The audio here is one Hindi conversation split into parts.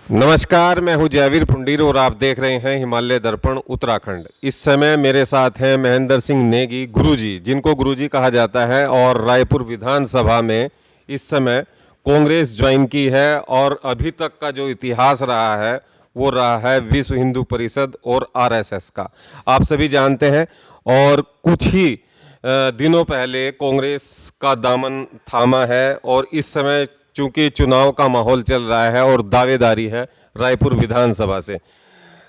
नमस्कार, मैं हूं जयवीर पुंडीर और आप देख रहे हैं हिमालय दर्पण उत्तराखंड। इस समय मेरे साथ हैं महेंद्र सिंह नेगी गुरुजी, जिनको गुरुजी कहा जाता है, और रायपुर विधानसभा में इस समय कांग्रेस ज्वाइन की है और अभी तक का जो इतिहास रहा है वो रहा है विश्व हिंदू परिषद और आरएसएस का, आप सभी जानते हैं। और कुछ ही दिनों पहले कांग्रेस का दामन थामा है और इस समय चूंकि चुनाव का माहौल चल रहा है और दावेदारी है रायपुर विधानसभा से।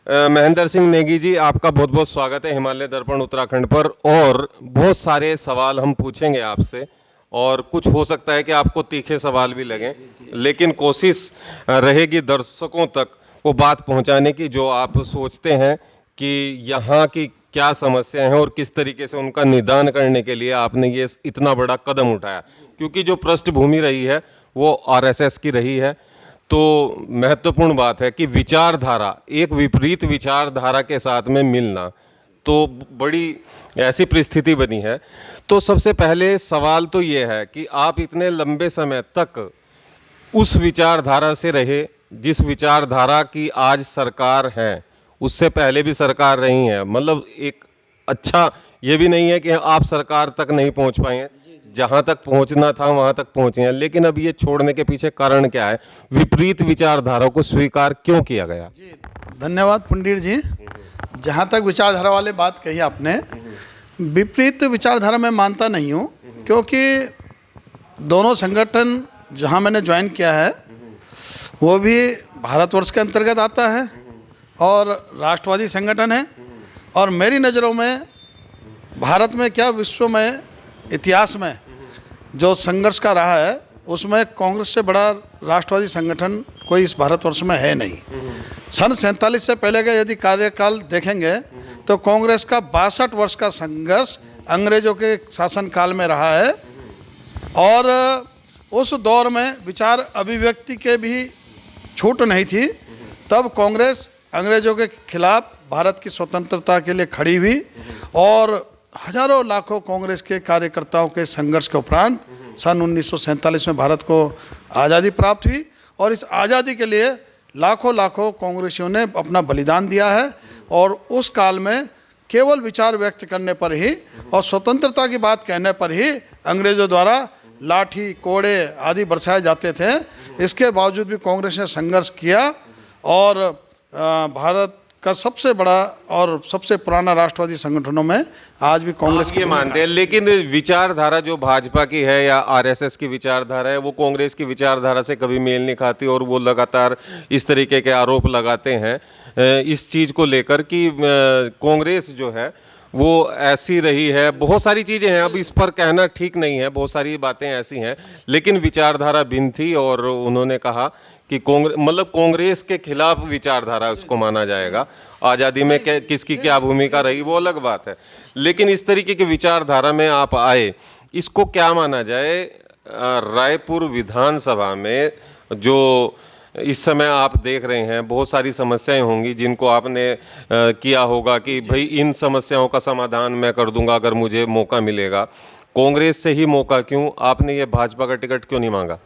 महेंद्र सिंह नेगी जी, आपका बहुत बहुत स्वागत है हिमालय दर्पण उत्तराखंड पर। और बहुत सारे सवाल हम पूछेंगे आपसे और कुछ हो सकता है कि आपको तीखे सवाल भी लगें, लेकिन कोशिश रहेगी दर्शकों तक वो बात पहुंचाने की जो आप सोचते हैं कि यहाँ की क्या समस्या है और किस तरीके से उनका निदान करने के लिए आपने ये इतना बड़ा कदम उठाया। क्योंकि जो पृष्ठभूमि रही है वो आरएसएस की रही है, तो महत्वपूर्ण बात है कि विचारधारा, एक विपरीत विचारधारा के साथ में मिलना, तो बड़ी ऐसी परिस्थिति बनी है। तो सबसे पहले सवाल तो ये है कि आप इतने लंबे समय तक उस विचारधारा से रहे जिस विचारधारा की आज सरकार है, उससे पहले भी सरकार रही है। मतलब एक अच्छा ये भी नहीं है कि आप सरकार तक नहीं पहुंच पाए हैं, जहां तक पहुंचना था वहां तक पहुंचे हैं, लेकिन अब ये छोड़ने के पीछे कारण क्या है? विपरीत विचारधारा को स्वीकार क्यों किया गया? जी धन्यवाद पुंडीर जी। जहाँ तक विचारधारा वाले बात कही आपने, विपरीत विचारधारा मैं मानता नहीं हूँ, क्योंकि दोनों संगठन जहाँ मैंने ज्वाइन किया है वो भी भारतवर्ष के अंतर्गत आता है और राष्ट्रवादी संगठन है। और मेरी नज़रों में भारत में क्या, विश्व में, इतिहास में जो संघर्ष का रहा है उसमें कांग्रेस से बड़ा राष्ट्रवादी संगठन कोई इस भारतवर्ष में है नहीं। सन 47 से पहले का यदि कार्यकाल देखेंगे तो कांग्रेस का 62 वर्ष का संघर्ष अंग्रेजों के शासनकाल में रहा है। और उस दौर में विचार अभिव्यक्ति के भी छूट नहीं थी। तब कांग्रेस अंग्रेजों के खिलाफ भारत की स्वतंत्रता के लिए खड़ी हुई और हजारों लाखों कांग्रेस के कार्यकर्ताओं के संघर्ष के उपरांत सन 1947 में भारत को आज़ादी प्राप्त हुई। और इस आज़ादी के लिए लाखों कांग्रेसियों ने अपना बलिदान दिया है। और उस काल में केवल विचार व्यक्त करने पर ही और स्वतंत्रता की बात कहने पर ही अंग्रेज़ों द्वारा लाठी, कोड़े आदि बरसाए जाते थे। इसके बावजूद भी कांग्रेस ने संघर्ष किया और भारत का सबसे बड़ा और सबसे पुराना राष्ट्रवादी संगठनों में आज भी कांग्रेस ये मानते हैं। लेकिन विचारधारा जो भाजपा की है या आरएसएस की विचारधारा है वो कांग्रेस की विचारधारा से कभी मेल नहीं खाती और वो लगातार इस तरीके के आरोप लगाते हैं इस चीज़ को लेकर कि कांग्रेस जो है वो ऐसी रही है। बहुत सारी चीज़ें हैं, अब इस पर कहना ठीक नहीं है, बहुत सारी बातें ऐसी हैं, लेकिन विचारधारा भिन्न थी। और उन्होंने कहा कि कांग्रेस के खिलाफ विचारधारा उसको माना जाएगा। आज़ादी में किसकी क्या भूमिका रही वो अलग बात है, लेकिन इस तरीके की विचारधारा में आप आए, इसको क्या माना जाए? रायपुर विधानसभा में जो इस समय आप देख रहे हैं बहुत सारी समस्याएं होंगी जिनको आपने किया होगा कि भाई इन समस्याओं का समाधान मैं कर दूंगा अगर मुझे मौका मिलेगा। कांग्रेस से ही मौका क्यों? आपने ये भाजपा का टिकट क्यों नहीं मांगा?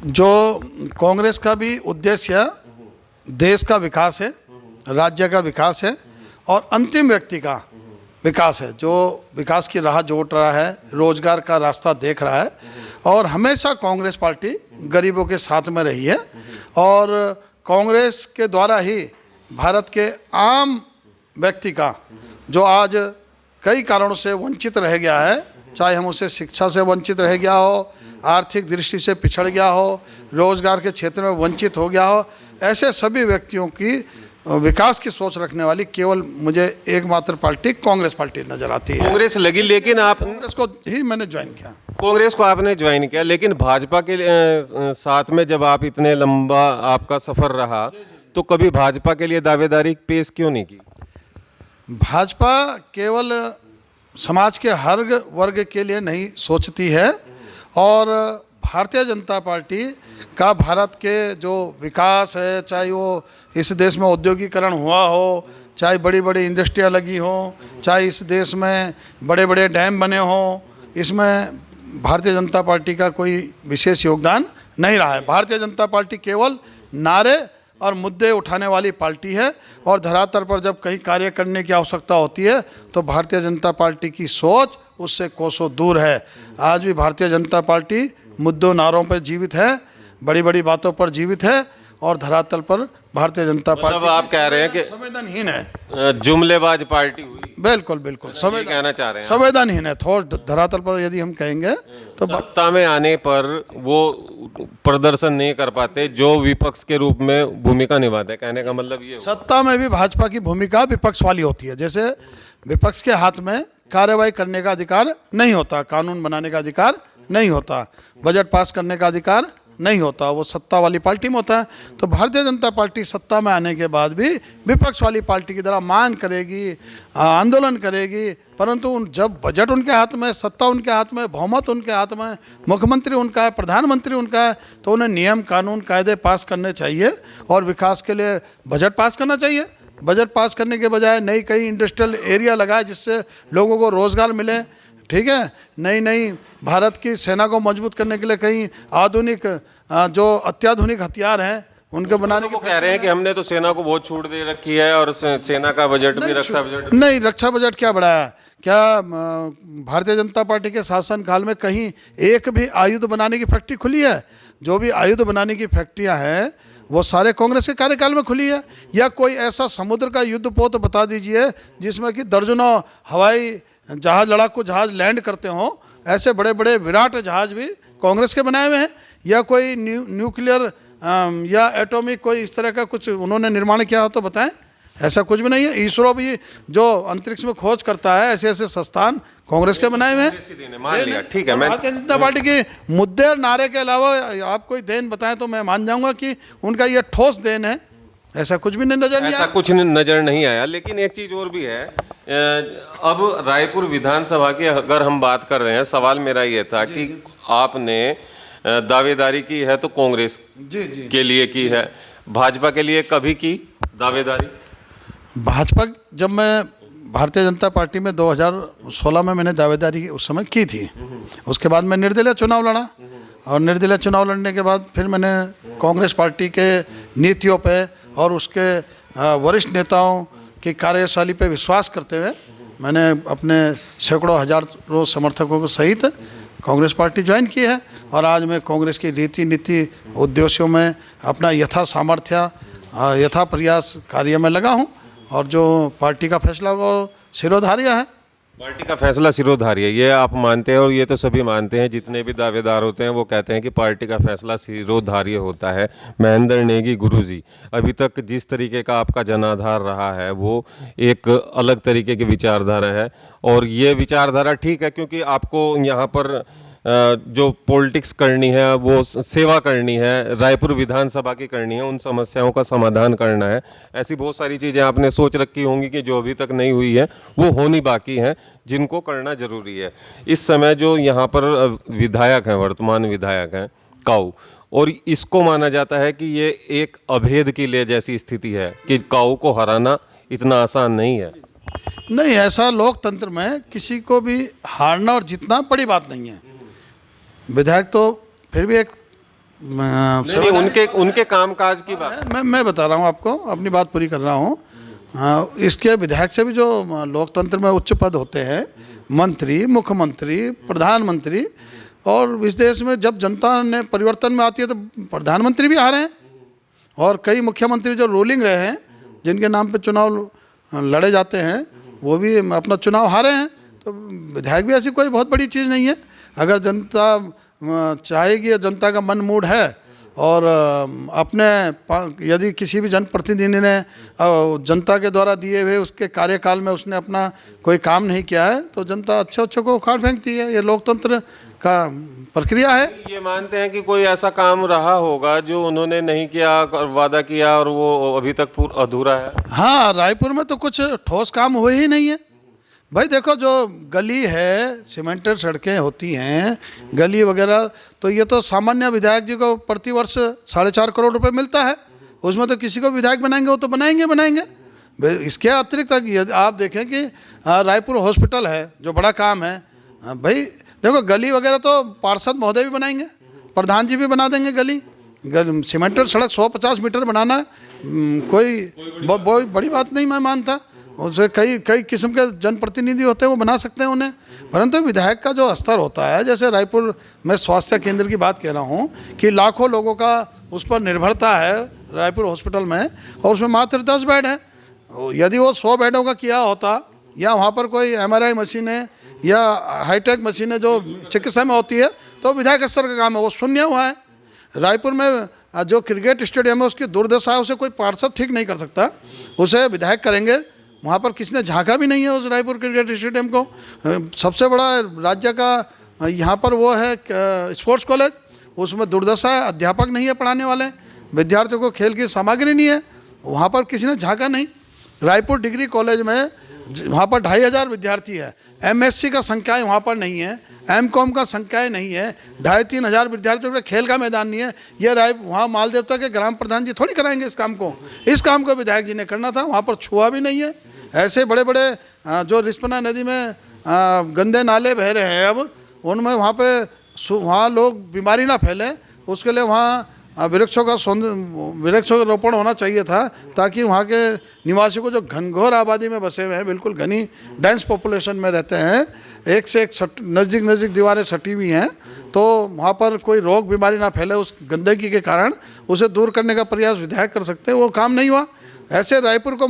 जो कांग्रेस का भी उद्देश्य देश का विकास है, राज्य का विकास है और अंतिम व्यक्ति का विकास है, जो विकास की राह जोड़ रहा है, रोजगार का रास्ता देख रहा है। और हमेशा कांग्रेस पार्टी गरीबों के साथ में रही है और कांग्रेस के द्वारा ही भारत के आम व्यक्ति का जो आज कई कारणों से वंचित रह गया है, चाहे हम उसे शिक्षा से वंचित रह गया हो, आर्थिक दृष्टि से पिछड़ गया हो, रोजगार के क्षेत्र में वंचित हो गया हो, ऐसे सभी व्यक्तियों की विकास की सोच रखने वाली केवल मुझे एकमात्र पार्टी कांग्रेस पार्टी नजर आती है। कांग्रेस लगी, लेकिन आप कांग्रेस को ही मैंने ज्वाइन किया। कांग्रेस को आपने ज्वाइन किया, लेकिन भाजपा के साथ में जब आप इतने लंबा आपका सफर रहा तो कभी भाजपा के लिए दावेदारी पेश क्यों नहीं की? भाजपा केवल समाज के हर वर्ग के लिए नहीं सोचती है और भारतीय जनता पार्टी का भारत के जो विकास है, चाहे वो इस देश में औद्योगिकरण हुआ हो, चाहे बड़ी बड़ी इंडस्ट्रियाँ लगी हो, चाहे इस देश में बड़े बड़े डैम बने हों, इसमें भारतीय जनता पार्टी का कोई विशेष योगदान नहीं रहा है। भारतीय जनता पार्टी केवल नारे और मुद्दे उठाने वाली पार्टी है। और धरातल पर जब कहीं कार्य करने की आवश्यकता होती है तो भारतीय जनता पार्टी की सोच उससे कोसों दूर है। आज भी भारतीय जनता पार्टी मुद्दों नारों पर जीवित है, बड़ी बड़ी बातों पर जीवित है और धरातल पर भारतीय जनता मतलब पार्टी आप कह रहे हैं कि संवेदनहीन है। जुमलेबाज पार्टी हुई, बिल्कुल बिल्कुल ये कहना चाह रहे हैं। संवेदनहीन है। थोड़ा धरातल पर यदि हम कहेंगे तो सत्ता में आने पर वो प्रदर्शन नहीं कर पाते जो विपक्ष के रूप में भूमिका निभाते हैं, कहने का मतलब ये हुआ। सत्ता में भी भाजपा की भूमिका विपक्ष वाली होती है। जैसे विपक्ष के हाथ में कार्रवाई करने का अधिकार नहीं होता, कानून बनाने का अधिकार नहीं होता, बजट पास करने का अधिकार नहीं होता, वो सत्ता वाली पार्टी में होता है। तो भारतीय जनता पार्टी सत्ता में आने के बाद भी विपक्ष वाली पार्टी की तरह मांग करेगी, आंदोलन करेगी, परंतु जब बजट उनके हाथ में, सत्ता उनके हाथ में, बहुमत उनके हाथ में, मुख्यमंत्री उनका है, प्रधानमंत्री उनका है, तो उन्हें नियम कानून कायदे पास करने चाहिए और विकास के लिए बजट पास करना चाहिए। बजट पास करने के बजाय नई कई इंडस्ट्रियल एरिया लगाए जिससे लोगों को रोजगार मिले, ठीक है, नई नई भारत की सेना को मजबूत करने के लिए कई आधुनिक जो अत्याधुनिक हथियार हैं उनके बनाने वो कह रहे हैं कि हमने तो सेना को बहुत छूट दे रखी है और सेना का बजट भी, रक्षा बजट नहीं, रक्षा बजट क्या बढ़ाया? क्या भारतीय जनता पार्टी के शासन काल में कहीं एक भी आयुध बनाने की फैक्ट्री खुली है? जो भी आयुध बनाने की फैक्ट्रियां हैं वो सारे कांग्रेस के कार्यकाल में खुली है। या कोई ऐसा समुद्र का युद्धपोत बता दीजिए जिसमें कि दर्जनों हवाई जहाज, लड़ाकू जहाज लैंड करते हों, ऐसे बड़े बड़े विराट जहाज भी कांग्रेस के बनाए हुए हैं। या कोई न्यूक्लियर या एटॉमिक कोई इस तरह का कुछ उन्होंने निर्माण किया हो तो बताएं। ऐसा कुछ भी नहीं है। इसरो भी जो अंतरिक्ष में खोज करता है, ऐसे ऐसे संस्थान कांग्रेस के बनाए हुए हैं। मान लिया, ठीक है। भारतीय जनता पार्टी के मुद्दे और नारे के अलावा आप कोई देन बताएं तो मैं मान जाऊंगा कि उनका ये ठोस देन है। ऐसा कुछ भी नहीं नजर नहीं आया। ऐसा कुछ नजर नहीं आया। लेकिन एक चीज और भी है, अब रायपुर विधानसभा की अगर हम बात कर रहे हैं, सवाल मेरा ये था कि आपने दावेदारी की है तो कांग्रेस जी के लिए की है, भाजपा के लिए कभी की दावेदारी? भाजपा, जब मैं भारतीय जनता पार्टी में 2016 में मैंने दावेदारी उस समय की थी। उसके बाद मैं निर्दलीय चुनाव लड़ा और निर्दलीय चुनाव लड़ने के बाद फिर मैंने कांग्रेस पार्टी के नीतियों पे और उसके वरिष्ठ नेताओं की कार्यशैली पे विश्वास करते हुए मैंने अपने सैकड़ों हजारों समर्थकों के सहित कांग्रेस पार्टी ज्वाइन की है। और आज मैं कांग्रेस की रीति नीति उद्देश्यों में अपना यथा सामर्थ्य, यथा प्रयास कार्य में लगा हूं और जो पार्टी का फैसला वो सिरोधार्य है। पार्टी का फैसला सिरोधार्य है, ये आप मानते हैं और ये तो सभी मानते हैं, जितने भी दावेदार होते हैं वो कहते हैं कि पार्टी का फैसला सिरोधार्य होता है। महेंद्र नेगी गुरुजी, अभी तक जिस तरीके का आपका जनाधार रहा है वो एक अलग तरीके की विचारधारा है और ये विचारधारा ठीक है, क्योंकि आपको यहाँ पर जो पॉलिटिक्स करनी है वो सेवा करनी है, रायपुर विधानसभा की करनी है, उन समस्याओं का समाधान करना है। ऐसी बहुत सारी चीज़ें आपने सोच रखी होंगी कि जो अभी तक नहीं हुई है वो होनी बाकी हैं, जिनको करना जरूरी है। इस समय जो यहाँ पर विधायक हैं, वर्तमान विधायक हैं काऊ, और इसको माना जाता है कि ये एक अभेद की ले जैसी स्थिति है कि काऊ को हराना इतना आसान नहीं है। नहीं, ऐसा लोकतंत्र में किसी को भी हारना और जीतना बड़ी बात नहीं है। विधायक तो फिर भी एक नहीं, उनके कामकाज की बात मैं बता रहा हूँ आपको, अपनी बात पूरी कर रहा हूँ। इसके विधायक से भी जो लोकतंत्र में उच्च पद होते हैं, मंत्री, मुख्यमंत्री, प्रधानमंत्री, और इस देश में जब जनता ने परिवर्तन में आती है तो प्रधानमंत्री भी हारे हैं और कई मुख्यमंत्री जो रूलिंग रहे हैं, जिनके नाम पे चुनाव लड़े जाते हैं, वो भी अपना चुनाव हारे हैं। तो विधायक भी ऐसी कोई बहुत बड़ी चीज़ नहीं है। अगर जनता चाहेगी, जनता का मन मूड है और अपने यदि किसी भी जनप्रतिनिधि ने जनता के द्वारा दिए हुए उसके कार्यकाल में उसने अपना कोई काम नहीं किया है तो जनता अच्छे अच्छे को उखाड़ फेंकती है। ये लोकतंत्र का प्रक्रिया है। ये मानते हैं कि कोई ऐसा काम रहा होगा जो उन्होंने नहीं किया और वादा किया और वो अभी तक अधूरा है? हाँ, रायपुर में तो कुछ ठोस काम हुए ही नहीं है भाई। देखो, जो गली है, सीमेंटेड सड़कें होती हैं, गली वगैरह, तो ये तो सामान्य विधायक जी को प्रति वर्ष 4.5 करोड़ रुपए मिलता है। उसमें तो किसी को विधायक बनाएंगे वो तो बनाएंगे। इसके अतिरिक्त यदि आप देखें कि रायपुर हॉस्पिटल है जो बड़ा काम है भाई। देखो, गली वगैरह तो पार्षद महोदय भी बनाएंगे, प्रधान जी भी बना देंगे गली, सीमेंटेड सड़क 150 मीटर बनाना कोई बहुत बड़ी बात नहीं मैं मानता। उसे कई कई किस्म के जनप्रतिनिधि होते हैं, वो बना सकते हैं उन्हें। परंतु विधायक का जो स्तर होता है, जैसे रायपुर में स्वास्थ्य केंद्र की बात कह रहा हूँ कि लाखों लोगों का उस पर निर्भरता है रायपुर हॉस्पिटल में, और उसमें मात्र 10 बेड है। यदि वो 100 बेडों का किया होता, या वहाँ पर कोई MRI मशीनें या हाईटेक मशीनें जो चिकित्सा में होती है, तो विधायक स्तर का काम है, वो शून्य हुआ है। रायपुर में जो क्रिकेट स्टेडियम है उसकी दुर्दशा है, उसे कोई पार्षद ठीक नहीं कर सकता, उसे विधायक करेंगे। वहाँ पर किसी ने झांका भी नहीं है उस रायपुर क्रिकेट स्टेडियम को। सबसे बड़ा राज्य का यहाँ पर वो है स्पोर्ट्स कॉलेज, उसमें दुर्दशा है, अध्यापक नहीं है पढ़ाने वाले, विद्यार्थियों को खेल की सामग्री नहीं है, वहाँ पर किसी ने झांका नहीं। रायपुर डिग्री कॉलेज में वहाँ पर 2500 विद्यार्थी है, MSc का संख्याएँ वहाँ पर नहीं है, MCOM का संख्याएँ नहीं है, 2500-3000 हज़ार विद्यार्थियों के खेल का मैदान नहीं है। ये वहाँ माल देवता के ग्राम प्रधान जी थोड़ी कराएंगे इस काम को। इस काम को विधायक जी ने करना था, वहाँ पर छुआ भी नहीं है। ऐसे बड़े बड़े जो रिस्पना नदी में गंदे नाले बह रहे हैं अब, उनमें वहाँ लोग बीमारी ना फैले, उसके लिए वहाँ वृक्षों का रोपण होना चाहिए था, ताकि वहाँ के निवासी को जो घनघोर आबादी में बसे हुए हैं, बिल्कुल घनी डेंस पॉपुलेशन में रहते हैं, एक से एक नज़दीक दीवारें सटी हुई हैं, तो वहाँ पर कोई रोग बीमारी ना फैले उस गंदगी के कारण, उसे दूर करने का प्रयास विधायक कर सकते हैं। वो काम नहीं हुआ। ऐसे रायपुर को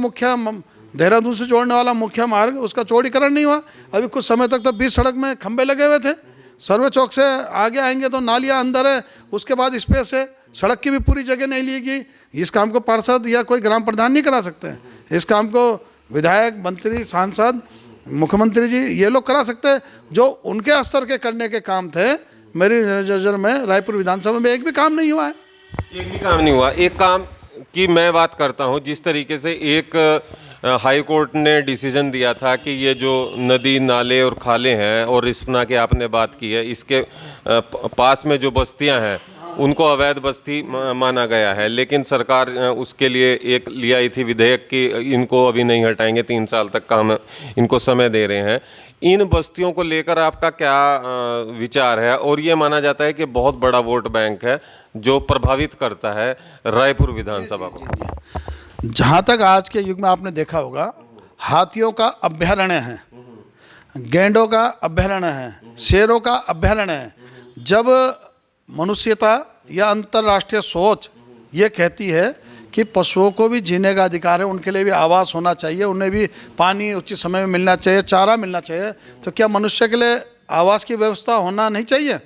देहरादून से जोड़ने वाला मुख्य मार्ग, उसका चौड़ीकरण नहीं हुआ। अभी कुछ समय तक तो 20 सड़क में खंभे लगे हुए थे। सर्वे चौक से आगे आएंगे तो नालियाँ अंदर है, उसके बाद स्पेस है, सड़क की भी पूरी जगह नहीं ली गई। इस काम को पार्षद या कोई ग्राम प्रधान नहीं करा सकते हैं। इस काम को विधायक, मंत्री, सांसद, मुख्यमंत्री जी ये लोग करा सकते हैं, जो उनके स्तर के करने के काम थे। मेरी नज़र में रायपुर विधानसभा में एक भी काम नहीं हुआ है। एक भी काम नहीं हुआ। एक काम की मैं बात करता हूँ, जिस तरीके से एक हाई कोर्ट ने डिसीजन दिया था कि ये जो नदी, नाले और खाले हैं, और रिस्पना की आपने बात की है, इसके पास में जो बस्तियां हैं उनको अवैध बस्ती माना गया है, लेकिन सरकार उसके लिए एक ले आई थी विधेयक कि इनको अभी नहीं हटाएंगे, 3 साल तक काम इनको समय दे रहे हैं। इन बस्तियों को लेकर आपका क्या विचार है? और ये माना जाता है कि बहुत बड़ा वोट बैंक है जो प्रभावित करता है रायपुर विधानसभा को। जहाँ तक आज के युग में आपने देखा होगा, हाथियों का अभ्यारण्य है, गैंडों का अभ्यारण्य है, शेरों का अभ्यारण्य है। जब मनुष्यता या अंतर्राष्ट्रीय सोच ये कहती है कि पशुओं को भी जीने का अधिकार है, उनके लिए भी आवास होना चाहिए, उन्हें भी पानी उचित समय में मिलना चाहिए, चारा मिलना चाहिए, तो क्या मनुष्य के लिए आवास की व्यवस्था होना नहीं चाहिए?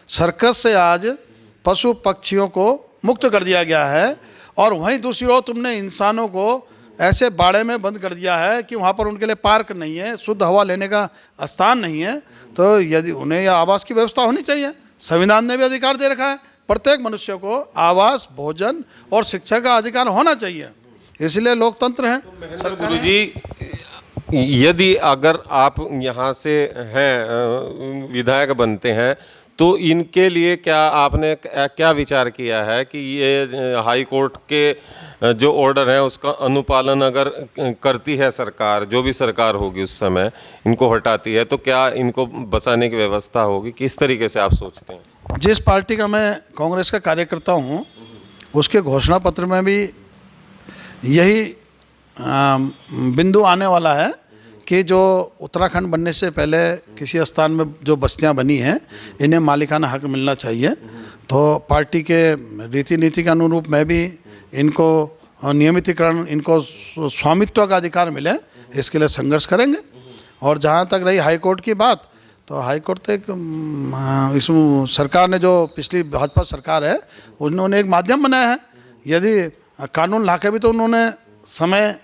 सर्कस से आज पशु पक्षियों को मुक्त कर दिया गया है, और वहीं दूसरी ओर तुमने इंसानों को ऐसे बाड़े में बंद कर दिया है कि वहाँ पर उनके लिए पार्क नहीं है, शुद्ध हवा लेने का स्थान नहीं है। तो यदि उन्हें यह आवास की व्यवस्था होनी चाहिए। संविधान ने भी अधिकार दे रखा है, प्रत्येक मनुष्य को आवास, भोजन और शिक्षा का अधिकार होना चाहिए, इसलिए लोकतंत्र है। सर गुरुजी, यदि अगर आप यहाँ से हैं, विधायक बनते हैं, तो इनके लिए क्या आपने क्या विचार किया है कि ये हाई कोर्ट के जो ऑर्डर है उसका अनुपालन अगर करती है सरकार, जो भी सरकार होगी उस समय इनको हटाती है, तो क्या इनको बसाने की व्यवस्था होगी? किस तरीके से आप सोचते हैं? जिस पार्टी का मैं कांग्रेस का कार्यकर्ता हूँ, उसके घोषणा पत्र में भी यही बिंदु आने वाला है कि जो उत्तराखंड बनने से पहले किसी स्थान में जो बस्तियां बनी हैं, इन्हें मालिकाना हक मिलना चाहिए। तो पार्टी के रीति नीति के अनुरूप मैं भी इनको नियमितीकरण, इनको स्वामित्व का अधिकार मिले, इसके लिए संघर्ष करेंगे। और जहां तक रही हाई कोर्ट की बात, तो हाई कोर्ट तो एक इस सरकार ने, जो पिछली भाजपा सरकार है, उन्होंने एक माध्यम बनाया है। यदि कानून लाके भी तो उन्होंने समय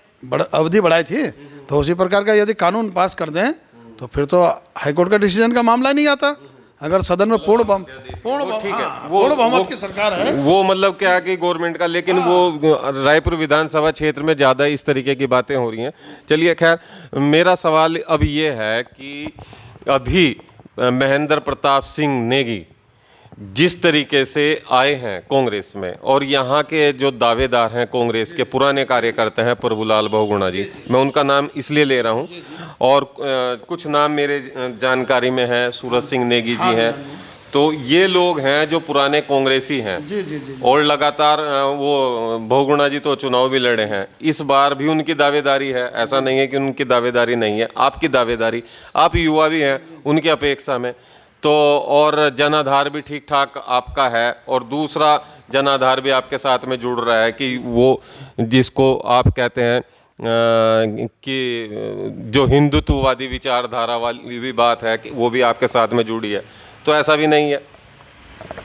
अवधि बढ़ाई थी, तो उसी प्रकार का यदि कानून पास कर दें तो फिर तो हाईकोर्ट का डिसीजन का मामला नहीं आता। अगर सदन में पूर्ण बहुमत की सरकार है, वो मतलब क्या कि गवर्नमेंट का, लेकिन वो रायपुर विधानसभा क्षेत्र में ज़्यादा इस तरीके की बातें हो रही हैं। चलिए, खैर, मेरा सवाल अब ये है कि अभी महेंद्र प्रताप सिंह नेगी जिस तरीके से आए हैं कांग्रेस में, और यहाँ के जो दावेदार हैं कांग्रेस के पुराने कार्यकर्ता हैं प्रभुलाल बहुगुणा जी, मैं उनका नाम इसलिए ले रहा हूँ, और कुछ नाम मेरे जानकारी में है, सूरज सिंह नेगी जी हैं, तो ये लोग हैं जो पुराने कांग्रेसी हैं जी जी जी और लगातार वो बहुगुणा जी तो चुनाव भी लड़े हैं, इस बार भी उनकी दावेदारी है, ऐसा नहीं है कि उनकी दावेदारी नहीं है, आपकी दावेदारी, आप युवा भी हैं उनकी अपेक्षा में तो, और जनाधार भी ठीक ठाक आपका है, और दूसरा जनाधार भी आपके साथ में जुड़ रहा है कि वो जिसको आप कहते हैं कि जो हिंदुत्ववादी विचारधारा वाली भी बात है कि वो भी आपके साथ में जुड़ी है, तो ऐसा भी नहीं है।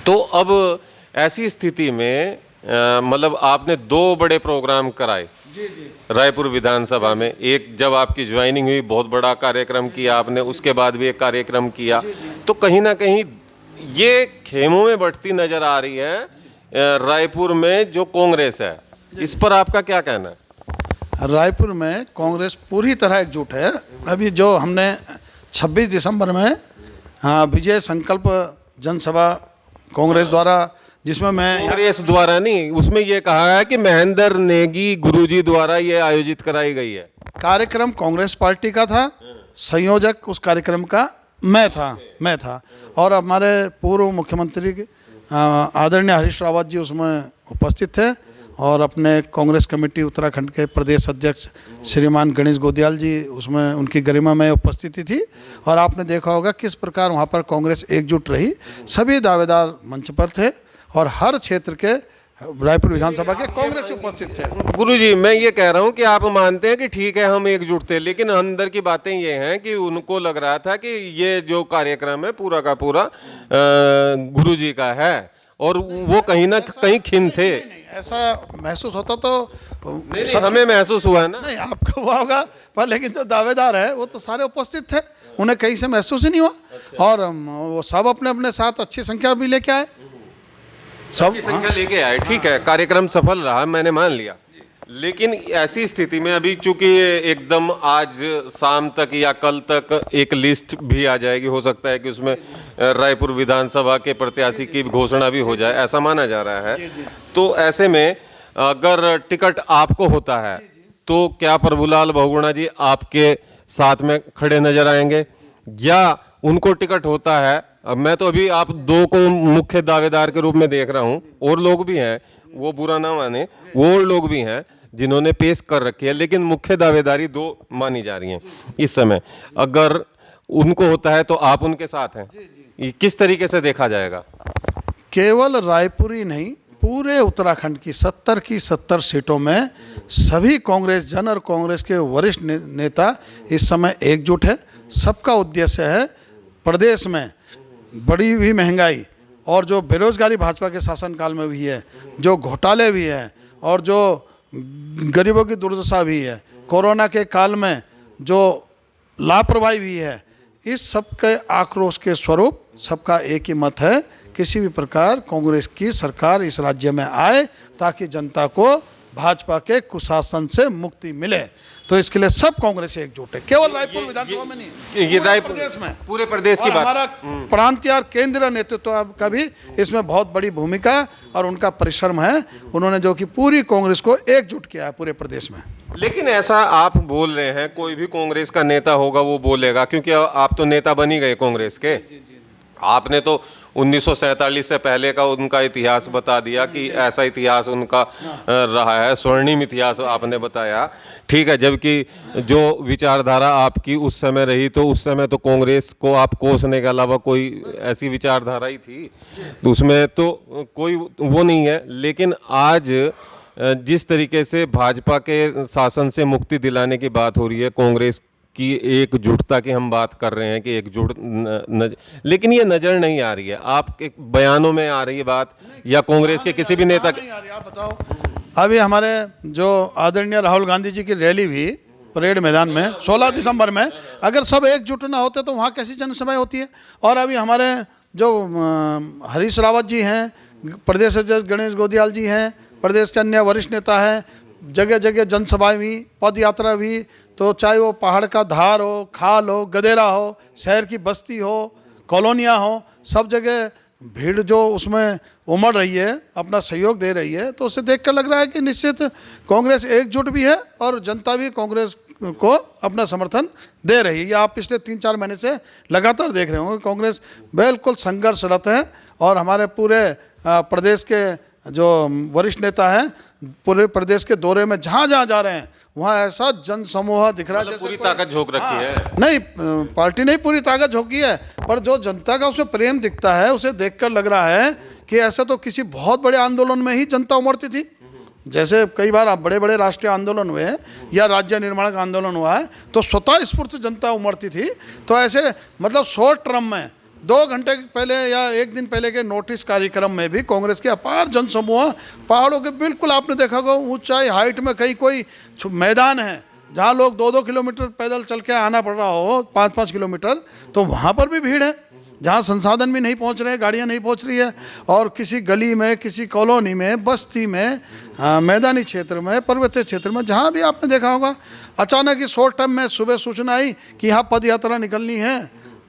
तो अब ऐसी स्थिति में मतलब आपने 2 बड़े प्रोग्राम कराए जी जी रायपुर विधानसभा में, एक जब आपकी ज्वाइनिंग हुई बहुत बड़ा कार्यक्रम किया आपने, उसके बाद भी एक कार्यक्रम किया, तो कहीं ना कहीं ये खेमों में बढ़ती नजर आ रही है रायपुर में जो कांग्रेस है, इस पर आपका क्या कहना है? रायपुर में कांग्रेस पूरी तरह एकजुट है। अभी जो हमने 26 दिसंबर में विजय संकल्प जनसभा कांग्रेस द्वारा, जिसमें मैं कांग्रेस द्वारा नहीं, उसमें ये कहा है कि महेंद्र नेगी गुरुजी द्वारा ये आयोजित कराई गई है। कार्यक्रम कांग्रेस पार्टी का था, संयोजक उस कार्यक्रम का मैं था और हमारे पूर्व मुख्यमंत्री आदरणीय हरीश रावत जी उसमें उपस्थित थे, और अपने कांग्रेस कमेटी उत्तराखंड के प्रदेश अध्यक्ष श्रीमान गणेश गोदियाल जी उसमें उनकी गरिमा में उपस्थिति थी। और आपने देखा होगा किस प्रकार वहाँ पर कांग्रेस एकजुट रही, सभी दावेदार मंच पर थे और हर क्षेत्र के रायपुर विधानसभा के कांग्रेस उपस्थित थे। गुरुजी, मैं ये कह रहा हूँ कि आप मानते हैं कि ठीक है हम एकजुट थे, लेकिन अंदर की बातें ये हैं कि उनको लग रहा था कि ये जो कार्यक्रम है पूरा का पूरा गुरुजी का है, और वो कहीं ना कहीं खिन थे। ऐसा महसूस होता तो नहीं, हमें महसूस हुआ है ना। नहीं, आपको हुआ होगा, पर लेकिन जो दावेदार है वो तो सारे उपस्थित थे, उन्हें कहीं से महसूस ही नहीं हुआ। अच्छा। और वो सब अपने अपने साथ अच्छी संख्या भी लेके आए, सब अच्छी संख्या लेके आए, ठीक है, कार्यक्रम सफल रहा, मैंने मान लिया। लेकिन ऐसी स्थिति में अभी चूंकि एकदम आज शाम तक या कल तक एक लिस्ट भी आ जाएगी, हो सकता है कि उसमें रायपुर विधानसभा के प्रत्याशी की घोषणा भी हो जाए, ऐसा माना जा रहा है। तो ऐसे में अगर टिकट आपको होता है तो क्या प्रभुलाल बहुगुणा जी आपके साथ में खड़े नजर आएंगे, या उनको टिकट होता है? अब मैं तो अभी आप 2 को मुख्य दावेदार के रूप में देख रहा हूं, और लोग भी हैं, वो बुरा ना माने, वो लोग भी हैं जिन्होंने पेश कर रखी है, लेकिन मुख्य दावेदारी 2 मानी जा रही हैं इस समय। अगर उनको होता है तो आप उनके साथ हैं, ये किस तरीके से देखा जाएगा? केवल रायपुर ही नहीं, पूरे उत्तराखंड की 70 की 70 सीटों में सभी कांग्रेस जन और कांग्रेस के वरिष्ठ नेता इस समय एकजुट है। सबका उद्देश्य है प्रदेश में बड़ी हुई महंगाई और जो बेरोजगारी भाजपा के शासनकाल में भी है, जो घोटाले भी हैं और जो गरीबों की दुर्दशा भी है, कोरोना के काल में जो लापरवाही भी है, इस सब के आक्रोश के स्वरूप सबका एक ही मत है, किसी भी प्रकार कांग्रेस की सरकार इस राज्य में आए ताकि जनता को भाजपा के कुशासन से मुक्ति मिले। तो इसके लिए सब कांग्रेस एकजुट है, केवल रायपुर विधानसभा में नहीं, ये रायपुर प्रदेश में, पूरे प्रदेश की बात। हमारा प्रांतीय और केंद्रीय नेतृत्व का भी इसमें बहुत बड़ी भूमिका और उनका परिश्रम है, उन्होंने जो कि पूरी कांग्रेस को एकजुट किया है पूरे प्रदेश में। लेकिन ऐसा आप बोल रहे हैं, कोई भी कांग्रेस का नेता होगा वो बोलेगा, क्योंकि आप तो नेता बन ही गए कांग्रेस के। आपने तो 1947 से पहले का उनका इतिहास बता दिया कि ऐसा इतिहास उनका रहा है, स्वर्णिम इतिहास आपने बताया, ठीक है। जबकि जो विचारधारा आपकी उस समय रही, तो उस समय तो कांग्रेस को आप कोसने के अलावा कोई ऐसी विचारधारा ही थी, तो उसमें तो कोई वो नहीं है। लेकिन आज जिस तरीके से भाजपा के शासन से मुक्ति दिलाने की बात हो रही है, कांग्रेस की एकजुटता की हम बात कर रहे हैं कि एकजुट लेकिन ये नजर नहीं आ रही है आपके बयानों में आ रही है बात, या कांग्रेस के किसी भी नेता की? आप बताओ, अभी हमारे जो आदरणीय राहुल गांधी जी की रैली हुई परेड मैदान में 16 दिसंबर में, अगर सब एकजुट ना होते तो वहाँ कैसी जनसभाएं होती है। और अभी हमारे जो हरीश रावत जी हैं, प्रदेश अध्यक्ष गणेश गोदियाल जी हैं, प्रदेश के अन्य वरिष्ठ नेता हैं, जगह जगह जनसभाएं हुई, पद यात्रा हुई, तो चाहे वो पहाड़ का धार हो, खाल हो, गदेरा हो, शहर की बस्ती हो, कॉलोनियाँ हो, सब जगह भीड़ जो उसमें उमड़ रही है, अपना सहयोग दे रही है, तो उसे देखकर लग रहा है कि निश्चित कांग्रेस एकजुट भी है और जनता भी कांग्रेस को अपना समर्थन दे रही है। ये आप पिछले 3-4 महीने से लगातार देख रहे होंगे कांग्रेस बिल्कुल संघर्षरत है और हमारे पूरे प्रदेश के जो वरिष्ठ नेता हैं पूरे प्रदेश के दौरे में जहाँ जहाँ जा रहे हैं वहाँ ऐसा जन समूह दिख रहा है जैसे पूरी ताकत झोंक रखी है। नहीं, पार्टी नहीं पूरी ताकत झोंकी है, पर जो जनता का उसमें प्रेम दिखता है उसे देखकर लग रहा है कि ऐसा तो किसी बहुत बड़े आंदोलन में ही जनता उमड़ती थी। जैसे कई बार आप बड़े बड़े राष्ट्रीय आंदोलन हुए या राज्य निर्माण का आंदोलन हुआ है तो स्वतः स्फूर्त जनता उमड़ती थी। तो ऐसे मतलब शॉर्ट टर्म में 2 घंटे पहले या 1 दिन पहले के नोटिस कार्यक्रम में भी कांग्रेस के अपार जनसमूह पहाड़ों के बिल्कुल आपने देखा होगा ऊंचाई हाइट में कहीं कोई मैदान है जहाँ लोग 2-2 किलोमीटर पैदल चल के आना पड़ रहा हो 5-5 किलोमीटर, तो वहाँ पर भी भीड़ है जहाँ संसाधन भी नहीं पहुँच रहे, गाड़ियाँ नहीं पहुँच रही है। और किसी गली में, किसी कॉलोनी में, बस्ती में, मैदानी क्षेत्र में, पर्वतीय क्षेत्र में जहाँ भी आपने देखा होगा अचानक ही शॉर्ट टर्म में सुबह सूचना आई कि यहाँ पद यात्रा निकलनी है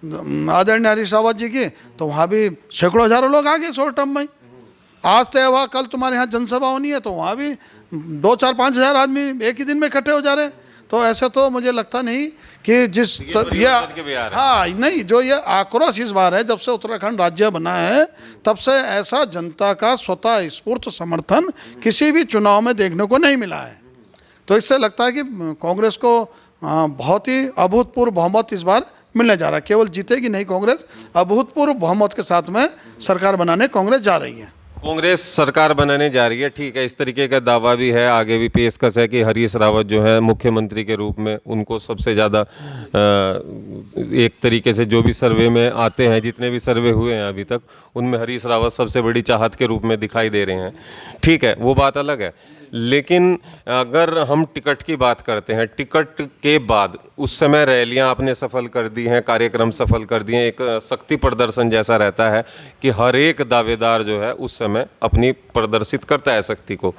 आदरणीय हरीश रावत जी की, तो वहाँ भी सैकड़ों हजारों लोग आ गए शॉर्ट टर्म में। आज तय हुआ कल तुम्हारे यहाँ जनसभा होनी है तो वहाँ भी 2-4-5 हज़ार आदमी एक ही दिन में इकट्ठे हो जा रहे हैं। तो ऐसे तो मुझे लगता नहीं कि जिस हाँ नहीं, जो ये आक्रोश इस बार है जब से उत्तराखंड राज्य बना है तब से ऐसा जनता का स्वतः स्फूर्त समर्थन किसी भी चुनाव में देखने को नहीं मिला है। तो इससे लगता है कि कांग्रेस को बहुत ही अभूतपूर्व बहुमत इस बार मिलने जा रहा है। केवल जीतेगी नहीं कांग्रेस, अभूतपूर्व बहुमत के साथ में सरकार बनाने कांग्रेस जा रही है। कांग्रेस सरकार बनाने जा रही है, ठीक है, इस तरीके का दावा भी है, आगे भी पेशकश है कि हरीश रावत जो है मुख्यमंत्री के रूप में उनको सबसे ज़्यादा एक तरीके से जो भी सर्वे में आते हैं, जितने भी सर्वे हुए हैं अभी तक, उनमें हरीश रावत सबसे बड़ी चाहत के रूप में दिखाई दे रहे हैं। ठीक है, वो बात अलग है। लेकिन अगर हम टिकट की बात करते हैं, टिकट के बाद उस समय रैलियां आपने सफल कर दी हैं, कार्यक्रम सफल कर दिए हैं, एक शक्ति प्रदर्शन जैसा रहता है कि हर एक दावेदार जो है उस समय अपनी प्रदर्शित करता है शक्ति को।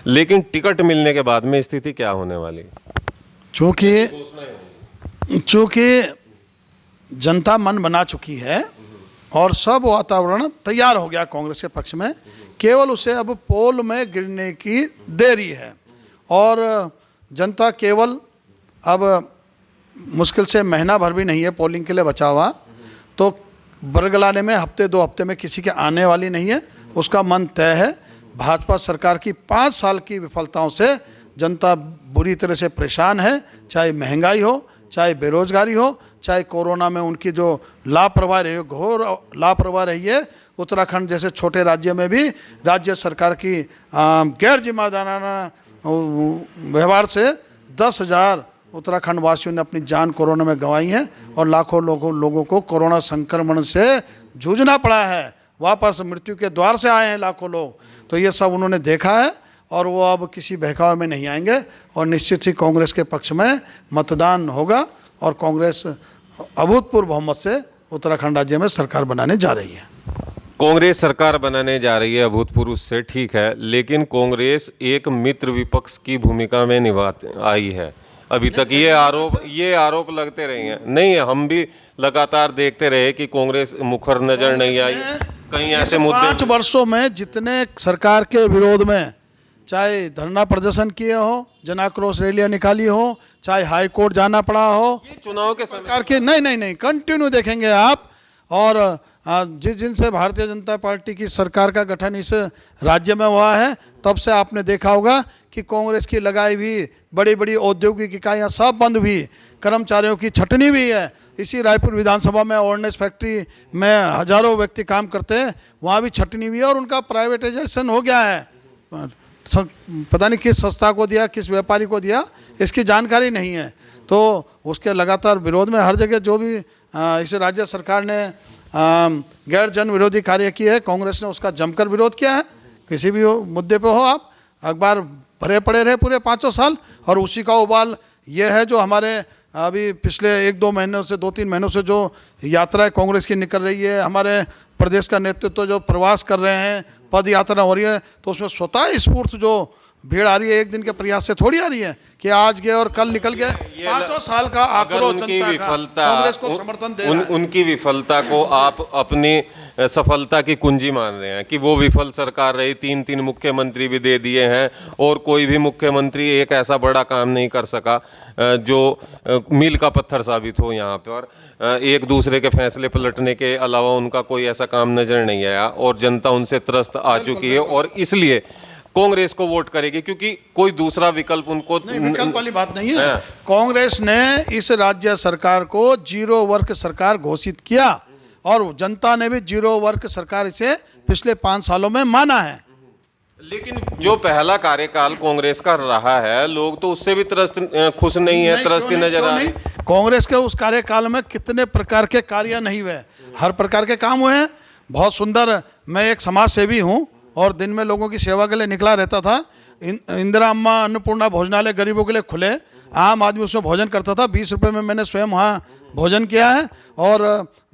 लेकिन टिकट मिलने के बाद में स्थिति क्या होने वाली? चूँकि जनता मन बना चुकी है और सब वातावरण तैयार हो गया कांग्रेस के पक्ष में, केवल उसे अब पोल में गिरने की देरी है। और जनता केवल अब मुश्किल से महीना भर भी नहीं है पोलिंग के लिए बचा हुआ, तो बरगलाने में हफ्ते 2 हफ्ते में किसी के आने वाली नहीं है। उसका मन तय है। भाजपा सरकार की 5 साल की विफलताओं से जनता बुरी तरह से परेशान है, चाहे महंगाई हो, चाहे बेरोजगारी हो, चाहे कोरोना में उनकी जो लापरवाही रही, घोर लापरवाही रही है। उत्तराखंड जैसे छोटे राज्य में भी राज्य सरकार की गैर जिम्मेदाराना व्यवहार से 10,000 उत्तराखंड वासियों ने अपनी जान कोरोना में गंवाई है और लाखों लोगों को कोरोना संक्रमण से जूझना पड़ा है। वापस मृत्यु के द्वार से आए हैं लाखों लोग। तो ये सब उन्होंने देखा है और वो अब किसी बहकावे में नहीं आएंगे और निश्चित ही कांग्रेस के पक्ष में मतदान होगा और कांग्रेस अभूतपूर्व बहुमत से उत्तराखंड राज्य में सरकार बनाने जा रही है। कांग्रेस सरकार बनाने जा रही है अभूतपूर्व से, ठीक है, लेकिन कांग्रेस एक मित्र विपक्ष की भूमिका में निभा आई है अभी तक। ये आरोप लगते रहे हैं। नहीं, हम भी लगातार देखते रहे कि कांग्रेस मुखर नजर नहीं आई। कहीं ऐसे मुद्दे 5 वर्षों में जितने सरकार के विरोध में चाहे धरना प्रदर्शन किए हो, जन आक्रोश रैलियां निकाली हो, चाहे हाई कोर्ट जाना पड़ा हो, ये चुनाव के सरकार के नहीं कंटिन्यू देखेंगे आप। और जिस दिन से भारतीय जनता पार्टी की सरकार का गठन इस राज्य में हुआ है तब से आपने देखा होगा कि कांग्रेस की लगाई हुई बड़ी बड़ी औद्योगिक इकाइयाँ सब बंद हुई, कर्मचारियों की छटनी भी है। इसी रायपुर विधानसभा में ऑर्डिनेंस फैक्ट्री में हजारों व्यक्ति काम करते हैं, वहाँ भी छटनी हुई है और उनका प्राइवेटाइजेशन हो गया है। पता नहीं किस संस्था को दिया, किस व्यापारी को दिया, इसकी जानकारी नहीं है। तो उसके लगातार विरोध में हर जगह जो भी इस राज्य सरकार ने गैर जन विरोधी कार्य किए है, कांग्रेस ने उसका जमकर विरोध किया है। किसी भी मुद्दे पे हो, आप अखबार भरे पड़े रहे पूरे 5 साल और उसी का उबाल ये है जो हमारे अभी पिछले 1-2 महीनों से 2-3 महीनों से जो यात्राएं कांग्रेस की निकल रही है, हमारे प्रदेश का नेतृत्व जो प्रवास कर रहे हैं, पद यात्रा हो रही है, तो उसमें स्वतः स्फूर्त जो भीड़ आ रही है, एक दिन के प्रयास से थोड़ी आ रही है कि आज गए और कल निकल गए। 5 साल का आक्रोश जनता का कांग्रेस को समर्थन दे रहा है। उनकी विफलता को आप अपनी सफलता की कुंजी मान रहे हैं कि वो विफल सरकार रही, 3 मुख्यमंत्री भी दे दिए हैं और कोई भी मुख्यमंत्री एक ऐसा बड़ा काम नहीं कर सका जो मील का पत्थर साबित हो यहाँ पर। एक दूसरे के फैसले पलटने के अलावा उनका कोई ऐसा काम नजर नहीं आया और जनता उनसे त्रस्त आ चुकी है और इसलिए कांग्रेस को वोट करेगी, क्योंकि कोई दूसरा विकल्प उनको विकल्प वाली बात नहीं है। कांग्रेस ने इस राज्य सरकार को 0 वर्ग सरकार घोषित किया और जनता ने भी 0 वर्ग सरकार इसे पिछले 5 सालों में माना है। लेकिन जो पहला कार्यकाल कांग्रेस का रहा है, लोग तो उससे भी खुश नहीं है, त्रस्ती नजर आ रही। कांग्रेस के उस कार्यकाल में कितने प्रकार के कार्य नहीं हुए, हर प्रकार के काम हुए हैं, बहुत सुंदर। मैं एक समाज सेवी हूँ और दिन में लोगों की सेवा के लिए निकला रहता था। इंदिरा अम्मा अन्नपूर्णा भोजनालय गरीबों के लिए खुले, आम आदमी उसमें भोजन करता था। 20 रुपये में मैंने स्वयं वहाँ भोजन किया है और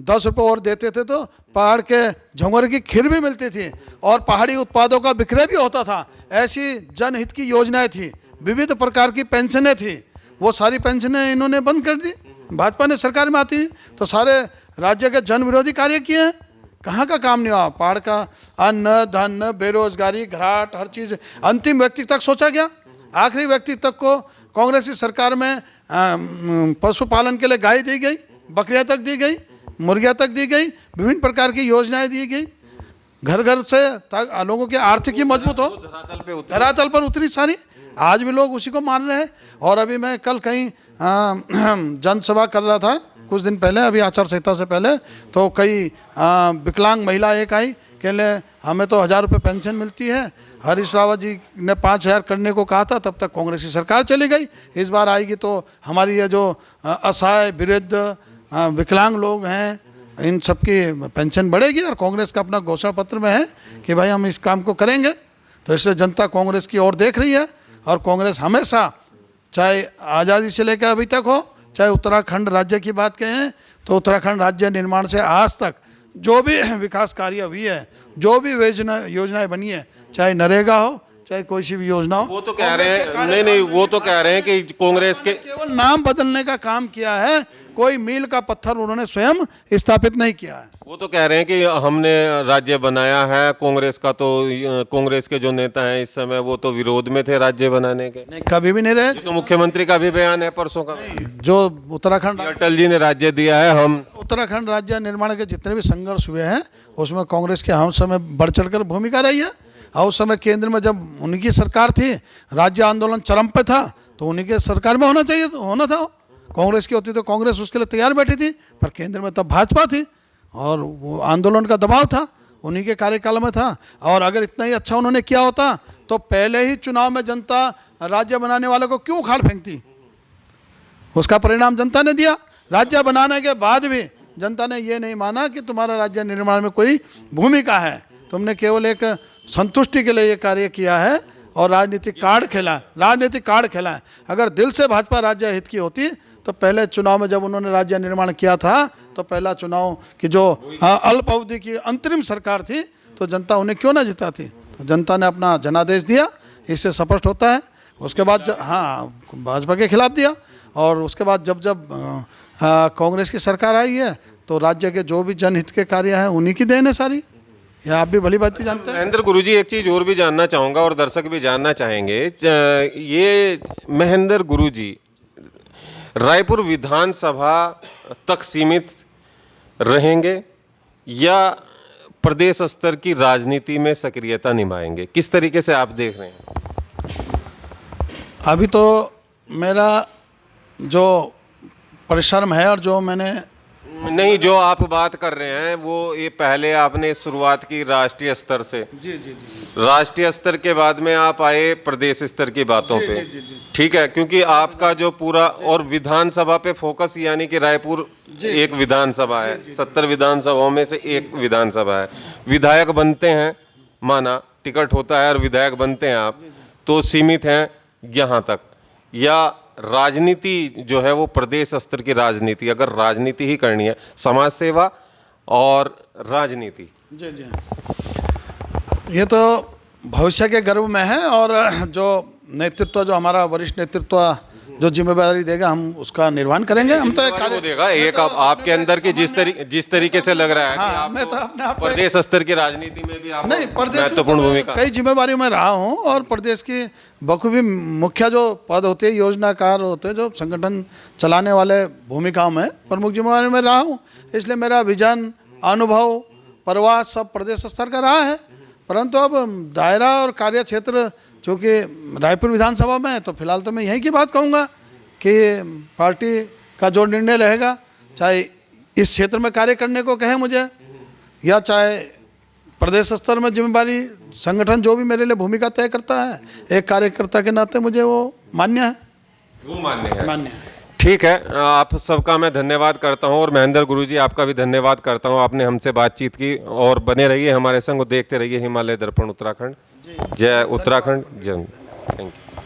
10 रुपये और देते थे तो पहाड़ के झंगोर की खीर भी मिलती थी और पहाड़ी उत्पादों का विक्रय भी होता था। ऐसी जनहित की योजनाएं थी, विविध प्रकार की पेंशनें थी, वो सारी पेंशनें इन्होंने बंद कर दी। भाजपा ने सरकार में आती तो सारे राज्य के जन विरोधी कार्य किए हैं, कहाँ का काम नहीं हुआ। पहाड़ का अन्न धन बेरोजगारी घराट हर चीज़ अंतिम व्यक्ति तक सोचा गया, आखिरी व्यक्ति तक को कांग्रेस की सरकार में पशुपालन के लिए गाय दी गई, बकरियां तक दी गई, मुर्गियां तक दी गई, विभिन्न प्रकार की योजनाएं दी गई, घर घर से लोगों की आर्थिकी मजबूत हो, धरातल पर उतरी सारी। आज भी लोग उसी को मान रहे हैं। और अभी मैं कल कहीं जनसभा कर रहा था कुछ दिन पहले, अभी आचार संहिता से पहले, तो कई विकलांग महिला एक आई, कहले हमें तो 1000 रुपये पेंशन मिलती है, हरीश रावत जी ने 5000 करने को कहा था, तब तक कांग्रेस की सरकार चली गई, इस बार आएगी तो हमारी ये जो असहाय वृद्ध विकलांग लोग हैं इन सबकी पेंशन बढ़ेगी। और कांग्रेस का अपना घोषणा पत्र में है कि भाई हम इस काम को करेंगे। तो इसलिए जनता कांग्रेस की ओर देख रही है और कांग्रेस हमेशा, चाहे आज़ादी से लेकर अभी तक हो, चाहे उत्तराखंड राज्य की बात कहें तो उत्तराखंड राज्य निर्माण से आज तक जो भी विकास कार्य हुई है, जो भी योजनाएं बनी है, चाहे नरेगा हो चाहे कोई सी भी योजना हो, वो तो कह रहे हैं नहीं वो तो कह रहे हैं कि कांग्रेस के केवल नाम बदलने का काम किया है, कोई मील का पत्थर उन्होंने स्वयं स्थापित नहीं किया है। वो तो कह रहे हैं कि हमने राज्य बनाया है। कांग्रेस का तो कांग्रेस के जो नेता हैं इस समय वो तो विरोध में थे राज्य बनाने के। नहीं, कभी भी नहीं रहे। तो मुख्यमंत्री का भी बयान है परसों का, जो उत्तराखंड अटल जी ने राज्य दिया है। हम उत्तराखंड राज्य निर्माण के जितने भी संघर्ष हुए हैं उसमें कांग्रेस के हम समय बढ़ चढ़कर भूमिका रही है। और उस समय केंद्र में जब उनकी सरकार थी, राज्य आंदोलन चरम पे था, तो उन्हीं के सरकार में होना चाहिए, होना था। कांग्रेस की होती तो कांग्रेस उसके लिए तैयार बैठी थी, पर केंद्र में तब भाजपा थी और वो आंदोलन का दबाव था, उन्हीं के कार्यकाल में था। और अगर इतना ही अच्छा उन्होंने किया होता तो पहले ही चुनाव में जनता राज्य बनाने वाले को क्यों उखाड़ फेंकती। उसका परिणाम जनता ने दिया। राज्य बनाने के बाद भी जनता ने ये नहीं माना कि तुम्हारा राज्य निर्माण में कोई भूमिका है, तुमने केवल एक संतुष्टि के लिए ये कार्य किया है और राजनीतिक कार्ड खेला है। अगर दिल से भाजपा राज्य हित की होती तो पहले चुनाव में जब उन्होंने राज्य निर्माण किया था तो पहला चुनाव की जो अल्प अवधि की अंतरिम सरकार थी तो जनता उन्हें क्यों ना जिताती। तो जनता ने अपना जनादेश दिया, इससे स्पष्ट होता है। उसके बाद भाजपा के खिलाफ दिया और उसके बाद जब कांग्रेस की सरकार आई है तो राज्य के जो भी जनहित के कार्य हैं उन्हीं की देन है सारी। ये आप भी भली बात जानते हैं। महेंद्र गुरुजी, एक चीज़ और भी जानना चाहूँगा और दर्शक भी जानना चाहेंगे, ये महेंद्र गुरुजी रायपुर विधानसभा तक सीमित रहेंगे या प्रदेश स्तर की राजनीति में सक्रियता निभाएंगे? किस तरीके से आप देख रहे हैं? अभी तो मेरा जो परिश्रम है और जो मैंने नहीं, जो आप बात कर रहे हैं वो ये पहले आपने शुरुआत की राष्ट्रीय स्तर से। जी जी जी। राष्ट्रीय स्तर के बाद में आप आए प्रदेश स्तर की बातों पे। ठीक है, क्योंकि आपका जो पूरा और विधानसभा पे फोकस, यानी कि रायपुर एक विधानसभा है, 70 विधानसभाओं में से एक विधानसभा है। विधायक बनते हैं, माना टिकट होता है और विधायक बनते हैं आप, तो सीमित हैं यहाँ तक, या राजनीति जो है वो प्रदेश स्तर की राजनीति, अगर राजनीति ही करनी है, समाज सेवा और राजनीति। जी जी, ये तो भविष्य के गर्भ में है। और जो नेतृत्व, जो हमारा वरिष्ठ नेतृत्व जो जिम्मेदारी देगा हम उसका निर्वहन करेंगे। हम तो एक वो देगा एक आपके अंदर की जिस तरीके से लग रहा है कि आप मैं तो अपने आप प्रदेश स्तर की राजनीति में भी आप नहीं, प्रदेश में महत्वपूर्ण तो भूमिका कई जिम्मेदारियों में रहा हूँ और प्रदेश की बखूबी मुख्य जो पद होते हैं, योजनाकार होते हैं, जो संगठन चलाने वाले भूमिकाओं में प्रमुख जिम्मेदारी में रहा हूँ। इसलिए मेरा विजन, अनुभव, प्रवास सब प्रदेश स्तर का रहा है। परंतु अब दायरा और कार्य क्षेत्र चूँकि रायपुर विधानसभा में है, तो फिलहाल तो मैं यहीं की बात कहूँगा कि पार्टी का जो निर्णय रहेगा, चाहे इस क्षेत्र में कार्य करने को कहे मुझे, या चाहे प्रदेश स्तर में जिम्मेदारी, संगठन जो भी मेरे लिए भूमिका तय करता है, एक कार्यकर्ता के नाते मुझे वो मान्य है। वो मान्य है। है। ठीक है, आप सबका मैं धन्यवाद करता हूं और महेंद्र गुरुजी आपका भी धन्यवाद करता हूं, आपने हमसे बातचीत की। और बने रहिए हमारे संग, देखते रहिए हिमालय दर्पण उत्तराखंड। जय उत्तराखंड, जय। Thank you.